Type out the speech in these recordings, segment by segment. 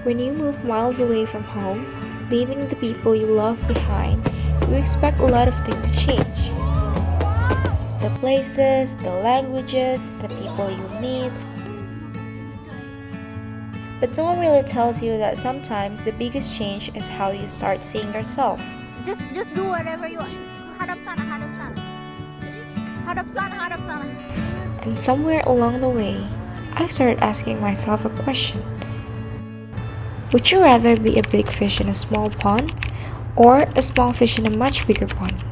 When you move miles away from home, leaving the people you love behind, you expect a lot of things to change. The places, the languages, the people you meet. But no one really tells you that sometimes the biggest change is how you start seeing yourself. Just do whatever you want. Hadap sana, hadap sana. Hadap sana, hadap sana. And somewhere along the way, I started asking myself a question. Would you rather be a big fish in a small pond or a small fish in a much bigger pond?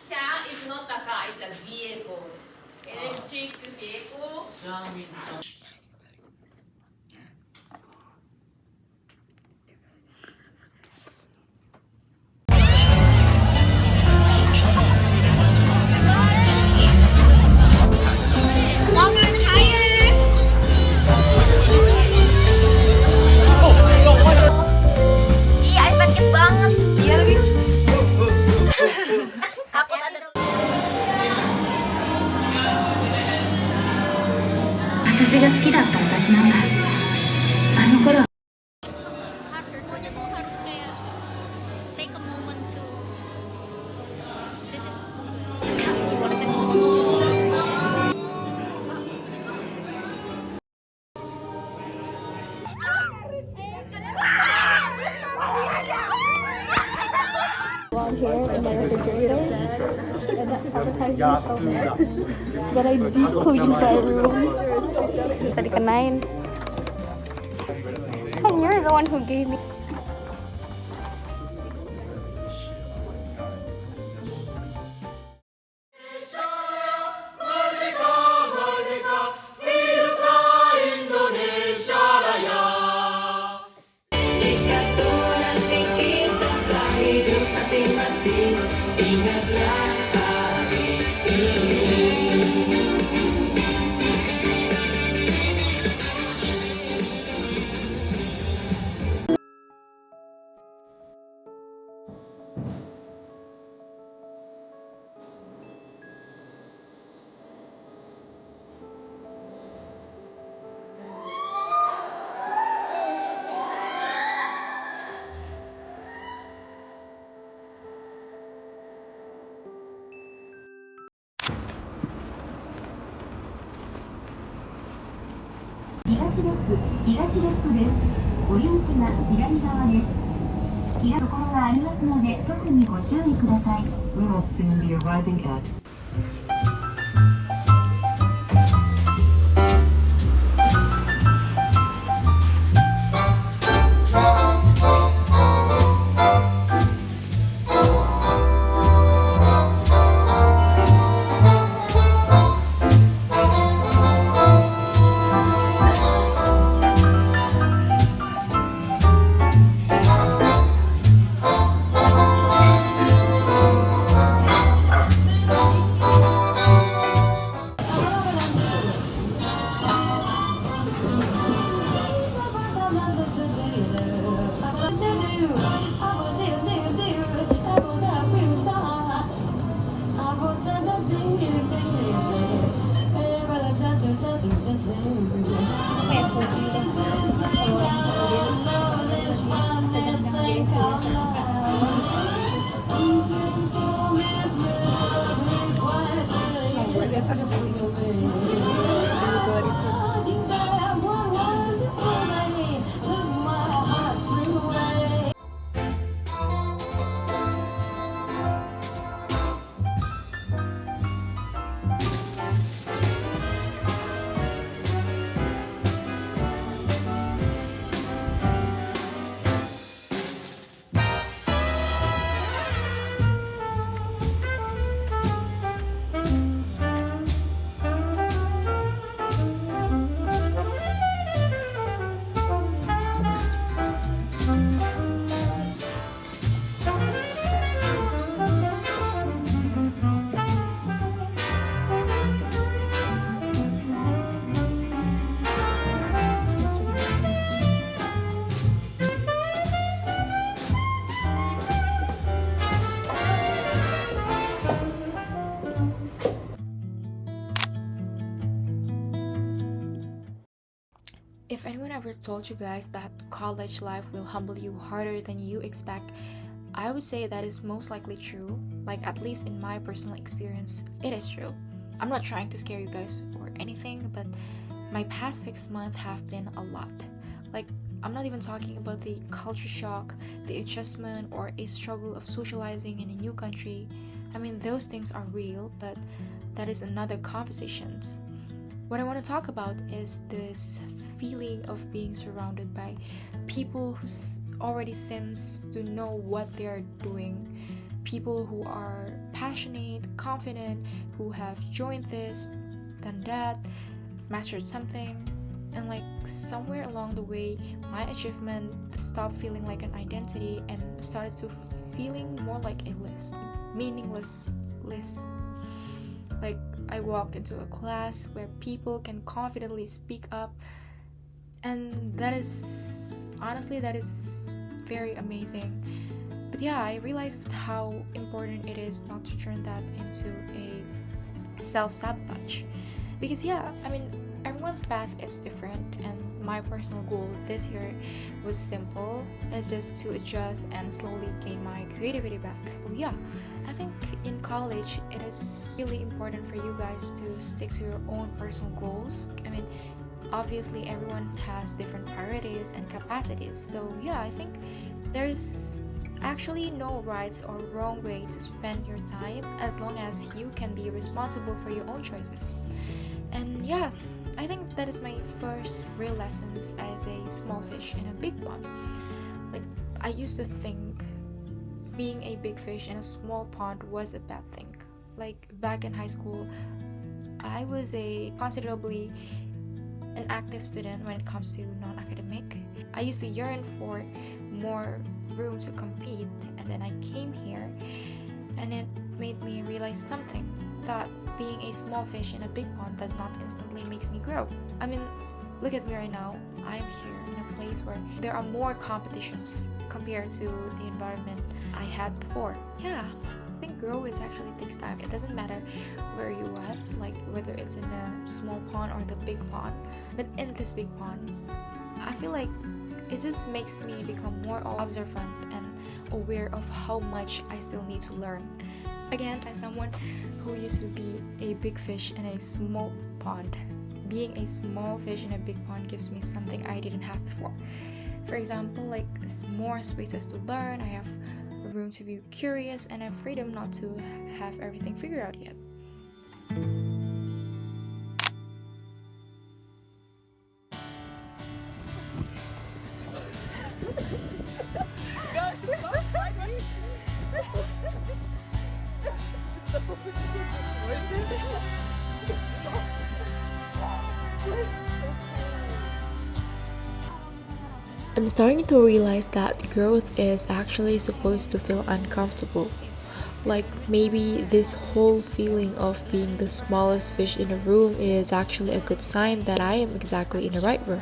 Sha is not a car, it's a vehicle. Electric vehicle. Longer and higher. Iya, efektif banget. Iya lagi. Takut ada. 私が好きだった私なんだ。あの頃は Harus semuanya tuh harus kayak take a moment to this is so Long hair in my refrigerator, and that advertisement from it. But I deep clean my room. Bisa dikenain. And you're the one who gave me. Jika Tuhan pikir tentang hidup masing-masing, ingatlah hari ini.東レップです。折り口が左側です。開くところがありますので、特にご注意ください。We will soon be arriving at ever told you guys that college life will humble you harder than you expect, I would say that is most likely true. Like, at least in my personal experience, it is true. I'm not trying to scare you guys or anything, but my past 6 months have been a lot. Like, I'm not even talking about the culture shock, the adjustment, or a struggle of socializing in a new country. I mean, those things are real, but that is another conversation. What I want to talk about is this feeling of being surrounded by people who already seems to know what they are doing. People who are passionate, confident, who have joined this, done that, mastered something. And like somewhere along the way, my achievement stopped feeling like an identity and started to feeling more like a list, meaningless list. Like, I walk into a class where people can confidently speak up, and that is very amazing. But yeah, I realized how important it is not to turn that into a self-sabotage. Because yeah, I mean, everyone's path is different, and my personal goal this year was simple. It's just to adjust and slowly gain my creativity back. Yeah, I think in college it is really important for you guys to stick to your own personal goals. I mean, obviously everyone has different priorities and capacities, so yeah, I think there's actually no right or wrong way to spend your time as long as you can be responsible for your own choices. And yeah, I think that is my first real lessons as a small fish in a big pond. Like, I used to think being a big fish in a small pond was a bad thing. Like, back in high school, I was a considerably an active student when it comes to non-academic. I used to yearn for more room to compete, and then I came here and it made me realize something, that being a small fish in a big pond does not instantly makes me grow. I mean, look at me right now. I'm here in a place where there are more competitions compared to the environment I had before. Yeah, I think growth actually takes time. It doesn't matter where you at, like whether it's in a small pond or the big pond. But in this big pond, I feel like it just makes me become more observant and aware of how much I still need to learn. Again, as someone who used to be a big fish in a small pond, being a small fish in a big pond gives me something I didn't have before. For example, like more spaces to learn, I have room to be curious, and I have freedom not to have everything figured out yet. I'm starting to realize that growth is actually supposed to feel uncomfortable. Like, maybe this whole feeling of being the smallest fish in a room is actually a good sign that I am exactly in the right room.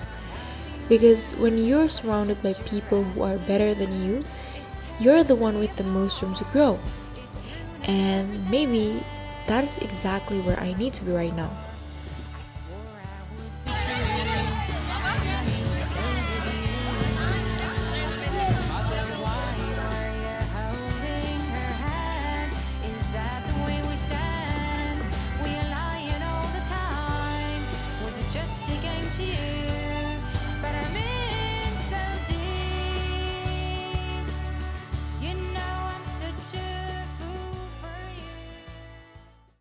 Because when you're surrounded by people who are better than you, you're the one with the most room to grow. And maybe that is exactly where I need to be right now.